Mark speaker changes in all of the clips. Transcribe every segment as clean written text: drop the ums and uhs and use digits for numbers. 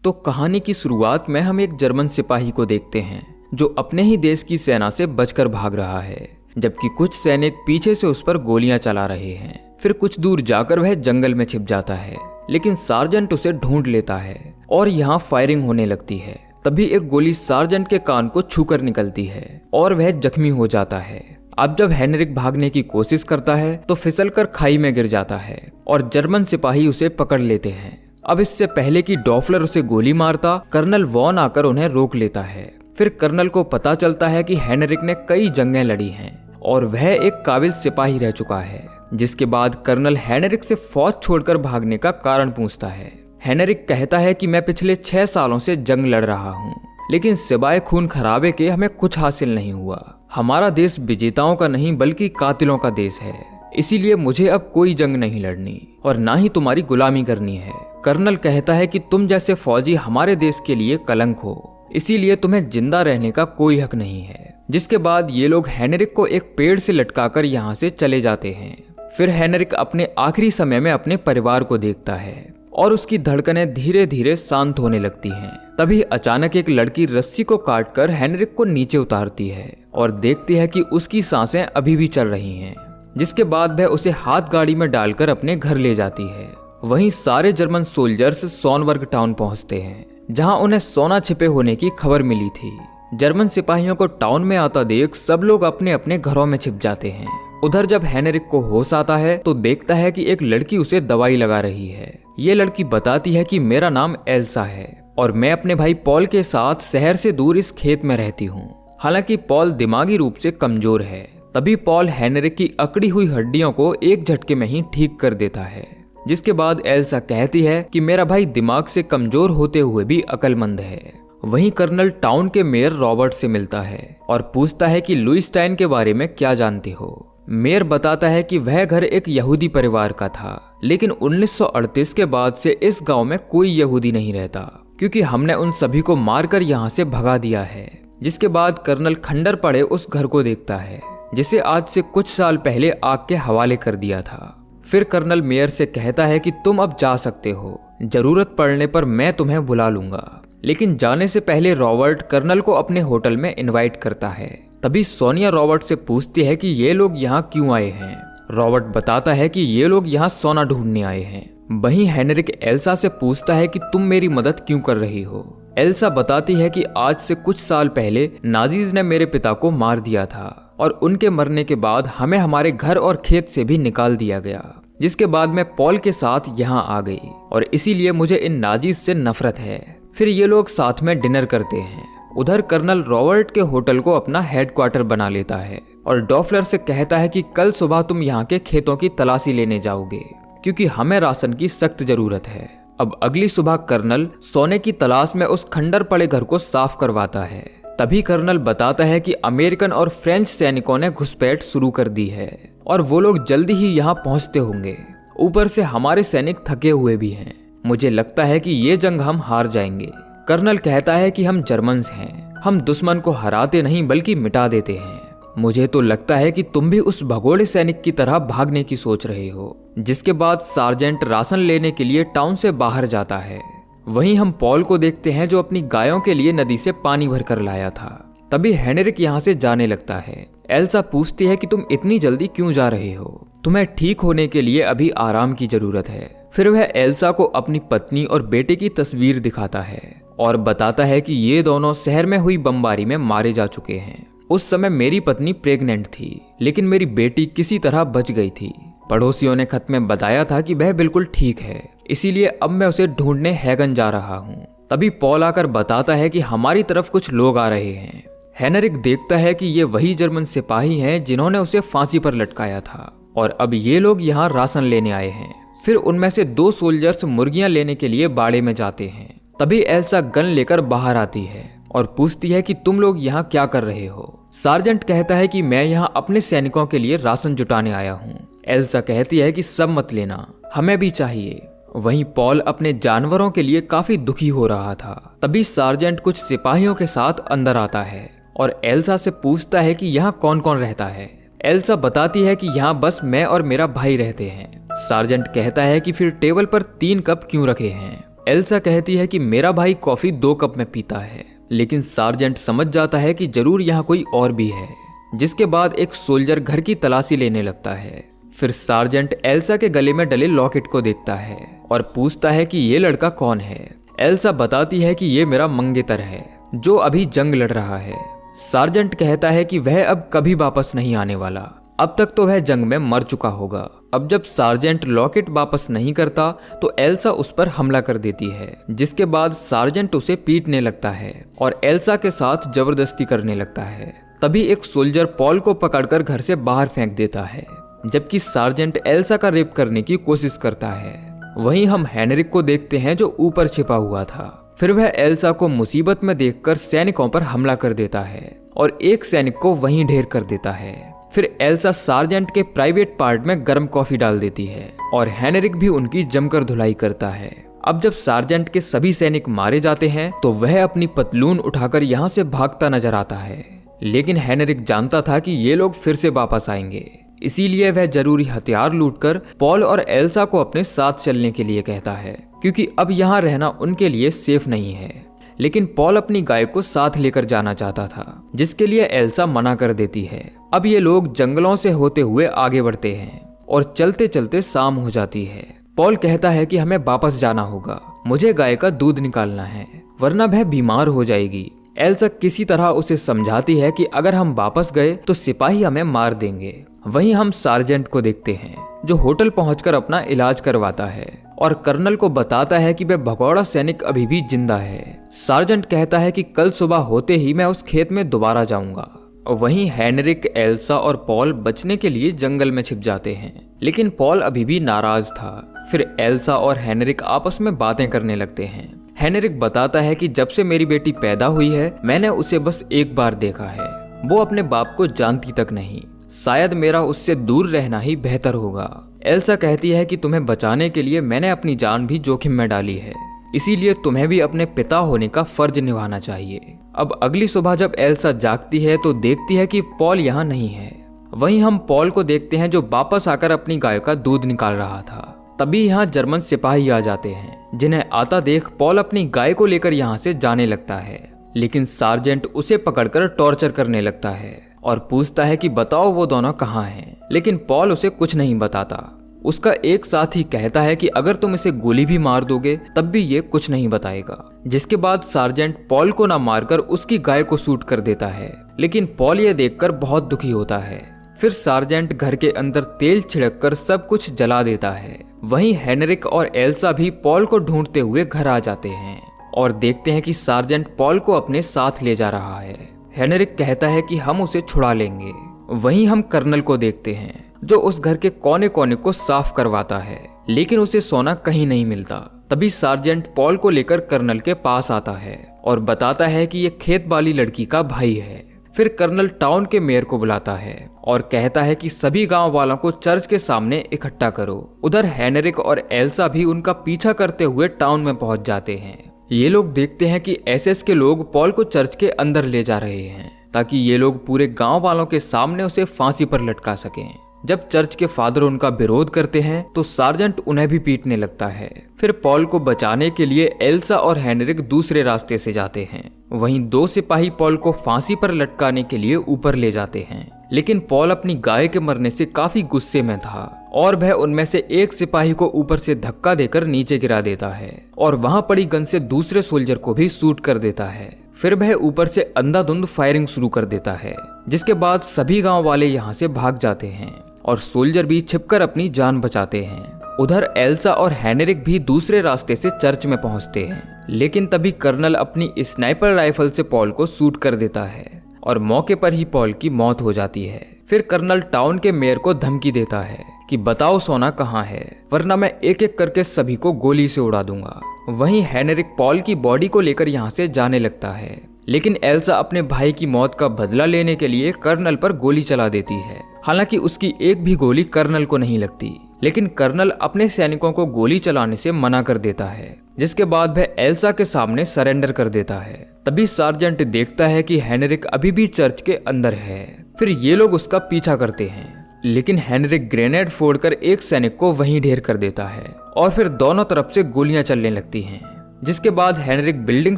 Speaker 1: तो कहानी की शुरुआत में हम एक जर्मन सिपाही को देखते हैं जो अपने ही देश की सेना से बचकर भाग रहा है, जबकि कुछ सैनिक पीछे से उस पर गोलियां चला रहे हैं। फिर कुछ दूर जाकर वह जंगल में छिप जाता है, लेकिन सार्जेंट उसे ढूंढ लेता है और यहाँ फायरिंग होने लगती है। तभी एक गोली सार्जेंट के कान को छूकर निकलती है और वह जख्मी हो जाता है। अब जब हेनरिक भागने की कोशिश करता है तो फिसलकर खाई में गिर जाता है और जर्मन सिपाही उसे पकड़ लेते हैं। अब इससे पहले कि डॉफलर उसे गोली मारता, कर्नल वॉन आकर उन्हें रोक लेता है। फिर कर्नल को पता चलता है कि हेनरिक ने कई जंगें लड़ी हैं और वह एक काबिल सिपाही रह चुका है। जिसके बाद कर्नल हेनरिक से फौज छोड़कर भागने का कारण पूछता है। हेनरिक कहता है कि मैं पिछले 6 सालों से जंग लड़ रहा हूँ, लेकिन सिवाय खून खराबे के हमें कुछ हासिल नहीं हुआ। हमारा देश विजेताओं का नहीं बल्कि कातिलों का देश है, इसीलिए मुझे अब कोई जंग नहीं लड़नी और ना ही तुम्हारी गुलामी करनी है। कर्नल कहता है कि तुम जैसे फौजी हमारे देश के लिए कलंक हो, इसीलिए तुम्हें जिंदा रहने का कोई हक नहीं है। जिसके बाद ये लोग हेनरिक को एक पेड़ से लटकाकर यहाँ से चले जाते हैं। फिर हेनरिक अपने आखिरी समय में अपने परिवार को देखता है और उसकी धड़कनें धीरे धीरे शांत होने लगती हैं। तभी अचानक एक लड़की रस्सी को काटकर हेनरिक को नीचे उतारती है और देखती है कि उसकी सांसें अभी भी चल रही हैं। जिसके बाद वह उसे हाथ गाड़ी में डालकर अपने घर ले जाती है। वहीं सारे जर्मन सोल्जर्स सोनबर्ग टाउन पहुंचते हैं, जहां उन्हें सोना छिपे होने की खबर मिली थी। जर्मन सिपाहियों को टाउन में आता देख सब लोग अपने अपने घरों में छिप जाते हैं। उधर जब हेनरिक को होश आता है तो देखता है कि एक लड़की उसे दवाई लगा रही है। ये लड़की बताती है कि मेरा नाम एल्सा है और मैं अपने भाई पॉल के साथ शहर से दूर इस खेत में रहती हूँ। हालांकि पॉल दिमागी रूप से कमजोर है। तभी पॉल हेनरिक की अकड़ी हुई हड्डियों को एक झटके में ही ठीक कर देता है। जिसके बाद एल्सा कहती है कि मेरा भाई दिमाग से कमजोर होते हुए भी अक्लमंद है। वहीं कर्नल टाउन के मेयर रॉबर्ट से मिलता है और पूछता है कि लुइसटाइन के बारे में क्या जानते हो। मेयर बताता है कि वह घर एक यहूदी परिवार का था, लेकिन 1938 के बाद से इस गांव में कोई यहूदी नहीं रहता, क्योंकि हमने उन सभी को मारकर यहाँ से भगा दिया है। जिसके बाद कर्नल खंडर पड़े उस घर को देखता है, जिसे आज से कुछ साल पहले आग के हवाले कर दिया था। फिर कर्नल मेयर से कहता है कि तुम अब जा सकते हो, जरूरत पड़ने पर मैं तुम्हें बुला लूंगा। लेकिन जाने से पहले रॉबर्ट कर्नल को अपने होटल में इनवाइट करता है। तभी सोनिया रॉबर्ट से पूछती है कि ये लोग यहाँ क्यों आए हैं। रॉबर्ट बताता है कि ये लोग यहाँ सोना ढूंढने आए हैं। वहीं हेनरिक एल्सा से पूछता है कि तुम मेरी मदद क्यों कर रही हो। एल्सा बताती है कि आज से कुछ साल पहले नाजीज ने मेरे पिता को मार दिया था और उनके मरने के बाद हमें हमारे घर और खेत से भी निकाल दिया गया। जिसके बाद मैं पॉल के साथ यहाँ आ गई और इसीलिए मुझे इन नाजीज से नफरत है। फिर ये लोग साथ में डिनर करते हैं। उधर कर्नल रॉबर्ट के होटल को अपना हेडक्वार्टर बना लेता है और डॉफलर से कहता है कि कल सुबह तुम यहाँ के खेतों की तलाशी लेने जाओगे, क्योंकि हमें राशन की सख्त जरूरत है। अब अगली सुबह कर्नल सोने की तलाश में उस खंडर पड़े घर को साफ करवाता है। तभी कर्नल बताता है कि अमेरिकन और फ्रेंच सैनिकों ने घुसपैठ शुरू कर दी है और वो लोग जल्दी ही यहाँ पहुँचते होंगे। ऊपर से हमारे सैनिक थके हुए भी हैं। मुझे लगता है कि ये जंग हम हार जाएंगे। कर्नल कहता है कि हम जर्मन्स हैं, हम दुश्मन को हराते नहीं बल्कि मिटा देते हैं। मुझे तो लगता है कि तुम भी उस भगोड़े सैनिक की तरह भागने की सोच रहे हो। जिसके बाद सार्जेंट राशन लेने के लिए टाउन से बाहर जाता है। वहीं हम पॉल को देखते हैं जो अपनी गायों के लिए नदी से पानी भर कर लाया था। तभी हेनरिक यहाँ से जाने लगता है। एल्सा पूछती है कि तुम इतनी जल्दी क्यों जा रहे हो, तुम्हें ठीक होने के लिए अभी आराम की जरूरत है। फिर वह एल्सा को अपनी पत्नी और बेटे की तस्वीर दिखाता है और बताता है कि ये दोनों शहर में हुई बमबारी में मारे जा चुके हैं। उस समय मेरी पत्नी प्रेग्नेंट थी, लेकिन मेरी बेटी किसी तरह बच गई थी। पड़ोसियों ने खत में बताया था कि वह बिल्कुल ठीक है, इसीलिए अब मैं उसे ढूंढने हैगन जा रहा हूँ। तभी पॉल आकर बताता है कि हमारी तरफ कुछ लोग आ रहे हैं। हेनरिक देखता है कि ये वही जर्मन सिपाही हैं जिन्होंने उसे फांसी पर लटकाया था और अब ये लोग यहाँ राशन लेने आए हैं। फिर उनमें से 2 सोल्जर्स मुर्गियां लेने के लिए बाड़े में जाते हैं। तभी एल्सा गन लेकर बाहर आती है और पूछती है कि तुम लोग यहाँ क्या कर रहे हो। सार्जेंट कहता है कि मैं यहाँ अपने सैनिकों के लिए राशन जुटाने आया हूँ। एल्सा कहती है कि सब मत लेना, हमें भी चाहिए। वहीं पॉल अपने जानवरों के लिए काफी दुखी हो रहा था। तभी सार्जेंट कुछ सिपाहियों के साथ अंदर आता है और एल्सा से पूछता है कि यहाँ कौन कौन रहता है। एल्सा बताती है कि यहाँ बस मैं और मेरा भाई रहते हैं। सार्जेंट कहता है कि फिर टेबल पर 3 कप क्यों रखे हैं। एल्सा कहती है कि मेरा भाई कॉफी 2 कप में पीता है, लेकिन सार्जेंट समझ जाता है कि जरूर यहाँ कोई और भी है। जिसके बाद एक सोल्जर घर की तलाशी लेने लगता है। फिर सार्जेंट एल्सा के गले में डले लॉकेट को देखता है और पूछता है कि ये लड़का कौन है। एल्सा बताती है कि ये मेरा मंगेतर है जो अभी जंग लड़ रहा है। सार्जेंट कहता है कि वह अब कभी वापस नहीं आने वाला, अब तक तो वह जंग में मर चुका होगा। अब जब सार्जेंट लॉकेट वापस नहीं करता तो एल्सा उस पर हमला कर देती है, जिसके बाद सार्जेंट उसे पीटने लगता है और एल्सा के साथ जबरदस्ती करने लगता है। तभी एक सोल्जर पॉल को पकड़कर घर से बाहर फेंक देता है, जबकि सार्जेंट एल्सा का रेप करने की कोशिश करता है। वहीं हम हेनरिक को देखते हैं जो ऊपर छिपा हुआ था। फिर वह एल्सा को मुसीबत में देखकर सैनिकों पर हमला कर देता है और एक सैनिक को वहीं ढेर कर देता है। फिर एल्सा सार्जेंट के प्राइवेट पार्ट में गर्म कॉफी डाल देती है और हेनरिक भी उनकी जमकर धुलाई करता है। अब जब सार्जेंट के सभी सैनिक मारे जाते हैं तो वह अपनी पतलून उठाकर यहाँ से भागता नजर आता है, लेकिन हेनरिक जानता था कि ये लोग फिर से वापस आएंगे, इसीलिए वह जरूरी हथियार लूटकर पॉल और एल्सा को अपने साथ चलने के लिए कहता है, क्योंकि अब यहाँ रहना उनके लिए सेफ नहीं है। लेकिन पॉल अपनी गाय को साथ लेकर जाना चाहता था, जिसके लिए एल्सा मना कर देती है। अब ये लोग जंगलों से होते हुए आगे बढ़ते हैं और चलते चलते शाम हो जाती है। पॉल कहता है कि हमें वापस जाना होगा, मुझे गाय का दूध निकालना है, वरना वह बीमार हो जाएगी। एल्सा किसी तरह उसे समझाती है कि अगर हम वापस गए तो सिपाही हमें मार देंगे। वहीं हम सार्जेंट को देखते हैं जो होटल पहुंचकर अपना इलाज करवाता है और कर्नल को बताता है कि वह भगौड़ा सैनिक अभी भी जिंदा है। सार्जेंट कहता है कि कल सुबह होते ही मैं उस खेत में दोबारा जाऊंगा। वहीं हेनरिक, एल्सा और पॉल बचने के लिए जंगल में छिप जाते हैं, लेकिन पॉल अभी भी नाराज था। फिर एल्सा और हेनरिक आपस में बातें करने लगते हैं। हेनरिक बताता है कि जब से मेरी बेटी पैदा हुई है मैंने उसे बस एक बार देखा है, वो अपने बाप को जानती तक नहीं, शायद मेरा उससे दूर रहना ही बेहतर होगा। एल्सा कहती है कि तुम्हें बचाने के लिए मैंने अपनी जान भी जोखिम में डाली है, इसीलिए तुम्हें भी अपने पिता होने का फर्ज निभाना चाहिए। अब अगली सुबह जब एल्सा जागती है तो देखती है कि पॉल यहाँ नहीं है। वहीं हम पॉल को देखते हैं जो वापस आकर अपनी गाय का दूध निकाल रहा था। तभी यहाँ जर्मन सिपाही आ जाते हैं, जिन्हें आता देख पॉल अपनी गाय को लेकर यहाँ से जाने लगता है, लेकिन सार्जेंट उसे पकड़कर टॉर्चर करने लगता है और पूछता है कि बताओ वो दोनों कहाँ हैं। लेकिन पॉल उसे कुछ नहीं बताता। उसका एक साथी कहता है कि अगर तुम इसे गोली भी मार दोगे तब भी ये कुछ नहीं बताएगा। जिसके बाद सार्जेंट पॉल को ना मारकर उसकी गाय को शूट कर देता है, लेकिन पॉल ये देखकर बहुत दुखी होता है। फिर सार्जेंट घर के अंदर तेल छिड़ककर सब कुछ जला देता है। वहीं हेनरिक और एल्सा भी पॉल को ढूंढते हुए घर आ जाते हैं और देखते हैं कि सार्जेंट पॉल को अपने साथ ले जा रहा है। हेनरिक कहता है कि हम उसे छुड़ा लेंगे। वहीं हम कर्नल को देखते हैं जो उस घर के कोने कोने को साफ करवाता है, लेकिन उसे सोना कहीं नहीं मिलता। तभी सार्जेंट पॉल को लेकर कर्नल के पास आता है और बताता है कि ये खेत वाली लड़की का भाई है। फिर कर्नल टाउन के मेयर को बुलाता है और कहता है कि सभी गांव वालों को चर्च के सामने इकट्ठा करो। उधर हेनरिक और एल्सा भी उनका पीछा करते हुए टाउन में पहुंच जाते हैं। ये लोग देखते हैं कि एसएस के लोग पॉल को चर्च के अंदर ले जा रहे हैं ताकि ये लोग पूरे गांव वालों के सामने उसे फांसी पर लटका सकें। जब चर्च के फादर उनका विरोध करते हैं तो सार्जेंट उन्हें भी पीटने लगता है। फिर पॉल को बचाने के लिए एल्सा और हेनरिक दूसरे रास्ते से जाते हैं। वहीं 2 सिपाही पॉल को फांसी पर लटकाने के लिए ऊपर ले जाते हैं, लेकिन पॉल अपनी गाय के मरने से काफी गुस्से में था और वह उनमें से एक सिपाही को ऊपर से धक्का देकर नीचे गिरा देता है और वहां पड़ी गन से दूसरे सोल्जर को भी शूट कर देता है। फिर वह ऊपर से अंधाधुंध फायरिंग शुरू कर देता है, जिसके बाद सभी गांव वाले यहाँ से भाग जाते हैं और सोल्जर भी छिपकर अपनी जान बचाते हैं। उधर एल्सा और हेनरिक भी दूसरे रास्ते से चर्च में पहुंचते हैं, लेकिन तभी कर्नल अपनी स्नाइपर राइफल से पॉल को शूट कर देता है और मौके पर ही पॉल की मौत हो जाती है। फिर कर्नल टाउन के मेयर को धमकी देता है कि बताओ सोना कहाँ है, वरना मैं एक एक करके सभी को गोली से उड़ा दूंगा। वहीं हेनरिक पॉल की बॉडी को लेकर यहाँ से जाने लगता है, लेकिन एल्सा अपने भाई की मौत का बदला लेने के लिए कर्नल पर गोली चला देती है। हालांकि उसकी एक भी गोली कर्नल को नहीं लगती, लेकिन कर्नल अपने सैनिकों को गोली चलाने से मना कर देता है, जिसके बाद वह एल्सा के सामने सरेंडर कर देता है। तभी सार्जेंट देखता है कि हेनरिक अभी भी चर्च के अंदर है। फिर ये लोग उसका पीछा करते हैं, लेकिन हेनरिक ग्रेनेड फोड़कर एक सैनिक को वहीं ढेर कर देता है और फिर दोनों तरफ से गोलियां चलने लगती हैं। जिसके बाद हेनरिक बिल्डिंग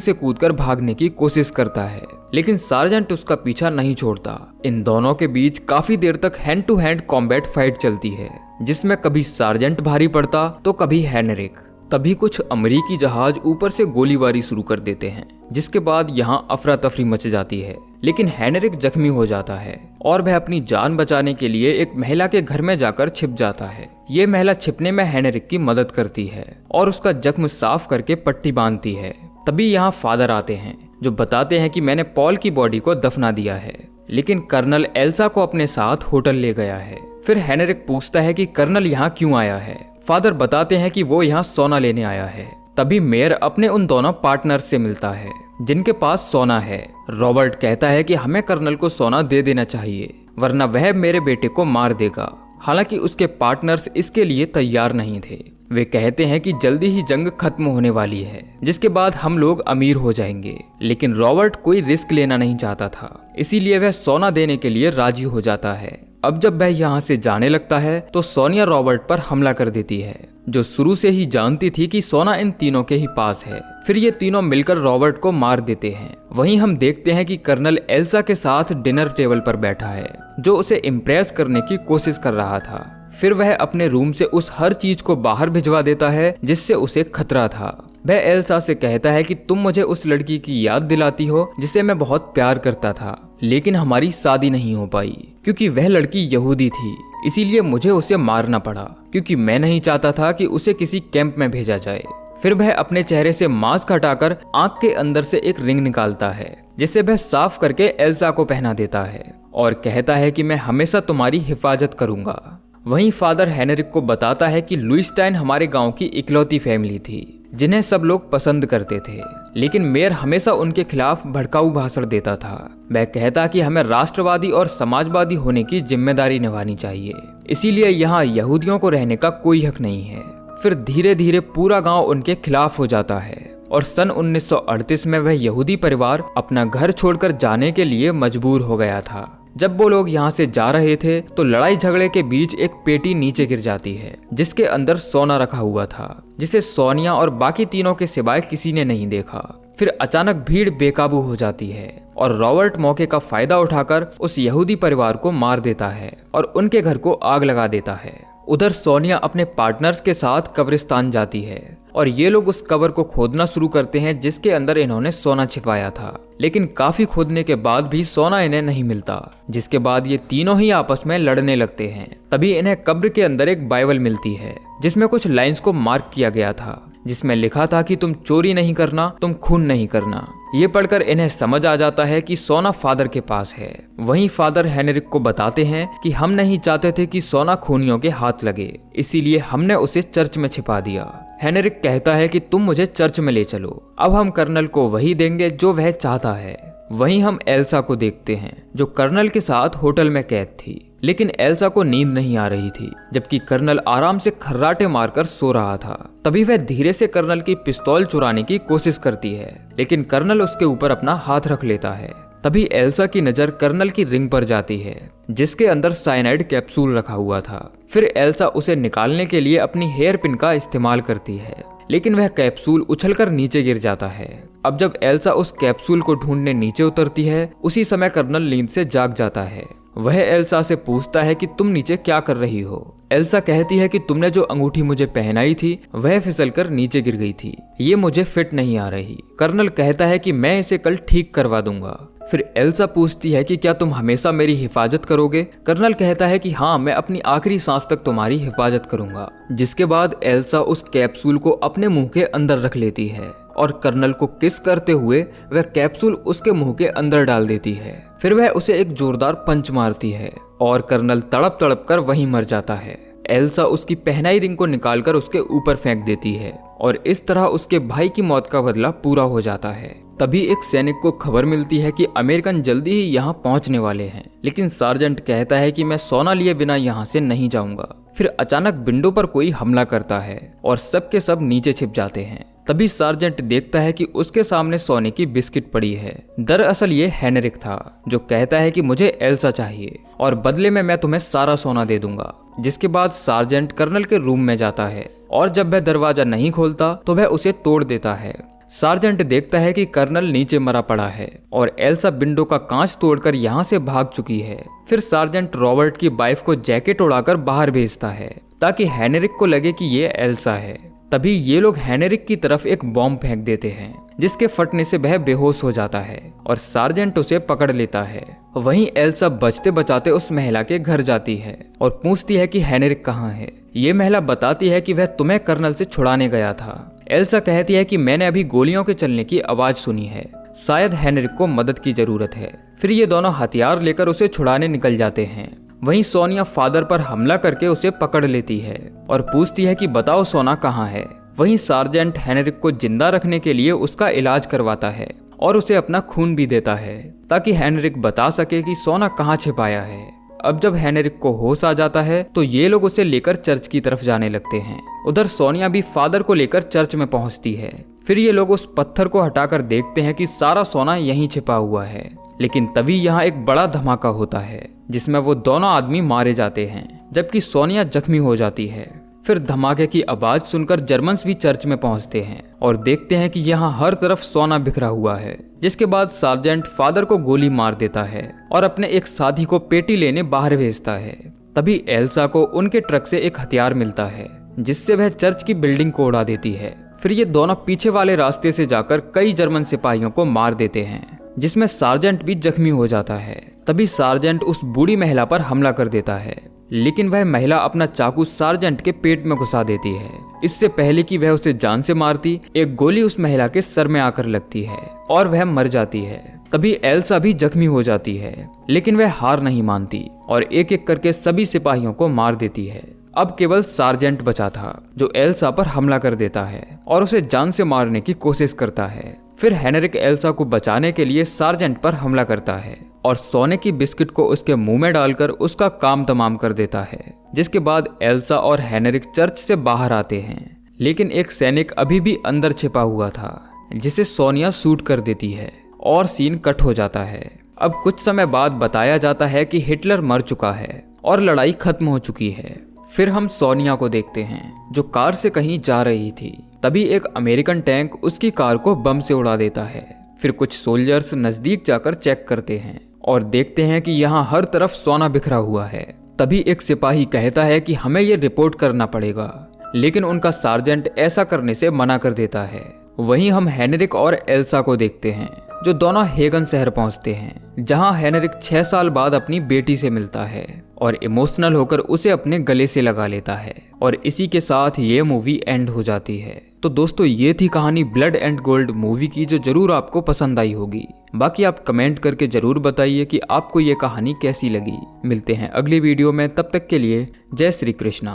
Speaker 1: से कूदकर भागने की कोशिश करता है, लेकिन सार्जेंट उसका पीछा नहीं छोड़ता। इन दोनों के बीच काफी देर तक hand to hand combat fight चलती है, जिसमें कभी सार्जेंट भारी पड़ता तो कभी हेनरिक। तभी कुछ अमेरिकी जहाज ऊपर से गोलीबारी शुरू कर देते हैं, जिसके बाद यहाँ अफरा तफरी मच जाती है। लेकिन हेनरिक जख्मी हो जाता है और वह अपनी जान बचाने के लिए एक महिला के घर में जाकर छिप जाता है। ये महिला छिपने में हेनरिक की मदद करती है और उसका जख्म साफ करके पट्टी बांधती है। तभी यहाँ फादर आते हैं, जो बताते हैं कि मैंने पॉल की बॉडी को दफना दिया है, लेकिन कर्नल एल्सा को अपने साथ होटल ले गया है। फिर हेनरिक पूछता है कि कर्नल यहाँ क्यों आया है। फादर बताते हैं कि वो यहाँ सोना लेने आया है। तभी मेयर अपने उन दोनों पार्टनर से मिलता है जिनके पास सोना है। रॉबर्ट कहता है कि हमें कर्नल को सोना दे देना चाहिए, वरना वह मेरे बेटे को मार देगा। हालांकि उसके पार्टनर्स इसके लिए तैयार नहीं थे। वे कहते हैं कि जल्दी ही जंग खत्म होने वाली है, जिसके बाद हम लोग अमीर हो जाएंगे। लेकिन रॉबर्ट कोई रिस्क लेना नहीं चाहता था, इसीलिए वह सोना देने के लिए राजी हो जाता है। अब जब वह यहाँ से जाने लगता है तो सोनिया रॉबर्ट पर हमला कर देती है, जो शुरू से ही जानती थी कि सोना इन तीनों के ही पास है। फिर ये तीनों मिलकर रॉबर्ट को मार देते हैं। वहीं हम देखते हैं कि कर्नल एल्सा के साथ डिनर टेबल पर बैठा है, जो उसे इम्प्रेस करने की कोशिश कर रहा था। फिर वह अपने रूम से उस हर चीज को बाहर भिजवा देता है जिससे उसे खतरा था। वह एल्सा से कहता है कि तुम मुझे उस लड़की की याद दिलाती हो जिसे मैं बहुत प्यार करता था, लेकिन हमारी शादी नहीं हो पाई क्योंकि वह लड़की यहूदी थी। इसीलिए मुझे उसे मारना पड़ा क्योंकि मैं नहीं चाहता था कि उसे किसी कैंप में भेजा जाए। फिर वह अपने चेहरे से मास्क हटाकर आंख के अंदर से एक रिंग निकालता है, जिसे वह साफ करके एल्सा को पहना देता है और कहता है कि मैं हमेशा तुम्हारी हिफाजत करूंगा। वहीं फादर हेनरिक को बताता है कि लुइसटाइन हमारे गांव की इकलौती फैमिली थी जिन्हें सब लोग पसंद करते थे, लेकिन मेयर हमेशा उनके खिलाफ भड़काऊ भाषण देता था। वह कहता कि हमें राष्ट्रवादी और समाजवादी होने की जिम्मेदारी निभानी चाहिए, इसीलिए यहाँ यहूदियों को रहने का कोई हक नहीं है। फिर धीरे धीरे पूरा गांव उनके खिलाफ हो जाता है और सन 1938 में वह यहूदी परिवार अपना घर छोड़कर जाने के लिए मजबूर हो गया था। जब वो लोग यहाँ से जा रहे थे तो लड़ाई झगड़े के बीच एक पेटी नीचे गिर जाती है, जिसके अंदर सोना रखा हुआ था, जिसे सोनिया और बाकी तीनों के सिवाय किसी ने नहीं देखा। फिर अचानक भीड़ बेकाबू हो जाती है और रॉबर्ट मौके का फायदा उठाकर उस यहूदी परिवार को मार देता है और उनके घर को आग लगा देता है। उधर सोनिया अपने पार्टनर्स के साथ कब्रिस्तान जाती है और ये लोग उस कब्र को खोदना शुरू करते हैं जिसके अंदर इन्होंने सोना छिपाया था। लेकिन काफी खोदने के बाद भी सोना इन्हें नहीं मिलता, जिसके बाद ये तीनों ही आपस में लड़ने लगते हैं। तभी इन्हें कब्र के अंदर एक बाइबल मिलती है जिसमें कुछ लाइंस को मार्क किया गया था, जिसमें लिखा था कि तुम चोरी नहीं करना, तुम खून नहीं करना। ये पढ़कर इन्हें समझ आ जाता है कि सोना फादर के पास है। वहीं फादर हेनरिक को बताते हैं कि हम नहीं चाहते थे कि सोना खूनियों के हाथ लगे, इसीलिए हमने उसे चर्च में छिपा दिया। हेनरिक कहता है कि तुम मुझे चर्च में ले चलो, अब हम कर्नल को वही देंगे जो वह चाहता है। वहीं हम एल्सा को देखते हैं जो कर्नल के साथ होटल में कैद थी, लेकिन एल्सा को नींद नहीं आ रही थी, जबकि कर्नल आराम से खर्राटे मारकर सो रहा था। तभी वह धीरे से कर्नल की पिस्तौल चुराने की कोशिश करती है, लेकिन कर्नल उसके ऊपर अपना हाथ रख लेता है। तभी एल्सा की नजर कर्नल की रिंग पर जाती है जिसके अंदर साइनाइड कैप्सूल रखा हुआ था। फिर एल्सा उसे निकालने के लिए अपनी हेयर पिन का इस्तेमाल करती है, लेकिन वह कैप्सूल उछलकर नीचे गिर जाता है। अब जब एल्सा उस कैप्सूल को ढूंढने नीचे उतरती है, उसी समय कर्नल नींद से जाग जाता है। वह एल्सा से पूछता है कि तुम नीचे क्या कर रही हो। एल्सा कहती है कि तुमने जो अंगूठी मुझे पहनाई थी वह फिसलकर नीचे गिर गई थी, ये मुझे फिट नहीं आ रही। कर्नल कहता है कि मैं इसे कल ठीक करवा दूंगा। फिर एल्सा पूछती है कि क्या तुम हमेशा मेरी हिफाजत करोगे। कर्नल कहता है कि हाँ, मैं अपनी आखिरी सांस तक तुम्हारी हिफाजत करूंगा। जिसके बाद एल्सा उस कैप्सूल को अपने मुंह के अंदर रख लेती है और कर्नल को किस करते हुए वह कैप्सूल उसके मुंह के अंदर डाल देती है। फिर वह उसे एक जोरदार पंच मारती है और कर्नल तड़प तड़प कर वहीं मर जाता है। एल्सा उसकी पहनाई रिंग को निकालकर उसके ऊपर फेंक देती है और इस तरह उसके भाई की मौत का बदला पूरा हो जाता है। तभी एक सैनिक को खबर मिलती है कि अमेरिकन जल्दी ही यहाँ पहुँचने वाले हैं, लेकिन सार्जेंट कहता है कि मैं सोना लिए बिना यहाँ से नहीं जाऊंगा। फिर अचानक विंडो पर कोई हमला करता है और सब के सब नीचे छिप जाते हैं। तभी सार्जेंट देखता है कि उसके सामने सोने की बिस्किट पड़ी है। दरअसल ये हेनरिक था, जो कहता है कि मुझे एल्सा चाहिए और बदले में मैं तुम्हें सारा सोना दे दूंगा। जिसके बाद सार्जेंट कर्नल के रूम में जाता है और जब वह दरवाजा नहीं खोलता तो वह उसे तोड़ देता है। सार्जेंट देखता है कि कर्नल नीचे मरा पड़ा है और एल्सा विंडो का कांच तोड़कर यहाँ से भाग चुकी है। फिर सार्जेंट रॉबर्ट की वाइफ को जैकेट उड़ाकर बाहर भेजता है ताकि हेनरिक को लगे कि ये एल्सा है। तभी ये लोग हेनरिक की तरफ एक बॉम्ब फेंक देते हैं जिसके फटने से वह बेहोश हो जाता है और सार्जेंट उसे पकड़ लेता है। वहीं एल्सा बचते बचाते उस महिला के घर जाती है और पूछती है कि हेनरिक कहाँ है। ये महिला बताती है कि वह तुम्हें कर्नल से छुड़ाने गया था। एल्सा कहती है कि मैंने अभी गोलियों के चलने की आवाज सुनी है, शायद हेनरिक को मदद की जरूरत है। फिर ये दोनों हथियार लेकर उसे छुड़ाने निकल जाते हैं। वहीं सोनिया फादर पर हमला करके उसे पकड़ लेती है और पूछती है कि बताओ सोना कहाँ है। वहीं सार्जेंट हेनरिक को जिंदा रखने के लिए उसका इलाज करवाता है और उसे अपना खून भी देता है ताकि हेनरिक बता सके कि सोना कहाँ छिपाया है। अब जब हेनरिक को होश आ जाता है तो ये लोग उसे लेकर चर्च की तरफ जाने लगते हैं। उधर सोनिया भी फादर को लेकर चर्च में पहुंचती है। फिर ये लोग उस पत्थर को हटाकर देखते हैं कि सारा सोना यहीं छिपा हुआ है। लेकिन तभी यहाँ एक बड़ा धमाका होता है जिसमें वो दोनों आदमी मारे जाते हैं जबकि सोनिया जख्मी हो जाती है। फिर धमाके की आवाज सुनकर जर्मन्स भी चर्च में पहुंचते हैं और देखते हैं कि यहाँ हर तरफ सोना बिखरा हुआ है। जिसके बाद सार्जेंट फादर को गोली मार देता है और अपने एक साथी को पेटी लेने बाहर भेजता है। तभी एल्सा को उनके ट्रक से एक हथियार मिलता है जिससे वह चर्च की बिल्डिंग को उड़ा देती है। फिर ये दोनों पीछे वाले रास्ते से जाकर कई जर्मन सिपाहियों को मार देते हैं जिसमें सार्जेंट भी जख्मी हो जाता है। तभी सार्जेंट उस बूढ़ी महिला पर हमला कर देता है, लेकिन वह महिला अपना चाकू सार्जेंट के पेट में घुसा देती है। इससे पहले कि वह उसे जान से मारती, एक गोली उस महिला के सर में आकर लगती है और वह मर जाती है। तभी एल्सा भी जख्मी हो जाती है, लेकिन वह हार नहीं मानती और एक एक करके सभी सिपाहियों को मार देती है। अब केवल सार्जेंट बचा था जो एल्सा पर हमला कर देता है और उसे जान से मारने की कोशिश करता है। फिर हेनरिक एल्सा को बचाने के लिए सार्जेंट पर हमला करता है और सोने की बिस्किट को उसके मुंह में डालकर उसका काम तमाम कर देता है। जिसके बाद एल्सा और हेनरिक चर्च से बाहर आते हैं, लेकिन एक सैनिक अभी भी अंदर छिपा हुआ था जिसे सोनिया शूट कर देती है और सीन कट हो जाता है। अब कुछ समय बाद बताया जाता है कि हिटलर मर चुका है और लड़ाई खत्म हो चुकी है। फिर हम सोनिया को देखते हैं जो कार से कहीं जा रही थी। तभी एक अमेरिकन टैंक उसकी कार को बम से उड़ा देता है। फिर कुछ सोल्जर्स नजदीक जाकर चेक करते हैं और देखते हैं कि यहाँ हर तरफ सोना बिखरा हुआ है। तभी एक सिपाही कहता है कि हमें ये रिपोर्ट करना पड़ेगा, लेकिन उनका सार्जेंट ऐसा करने से मना कर देता है। वहीं हम हेनरिक और एल्सा को देखते हैं जो दोनों हेगन शहर पहुंचते हैं, जहां हेनरिक 6 साल बाद अपनी बेटी से मिलता है और इमोशनल होकर उसे अपने गले से लगा लेता है। और इसी के साथ ये मूवी एंड हो जाती है। तो दोस्तों, ये थी कहानी ब्लड एंड गोल्ड मूवी की, जो जरूर आपको पसंद आई होगी। बाकी आप कमेंट करके जरूर बताइए कि आपको ये कहानी कैसी लगी। मिलते हैं अगली वीडियो में, तब तक के लिए जय श्री कृष्णा।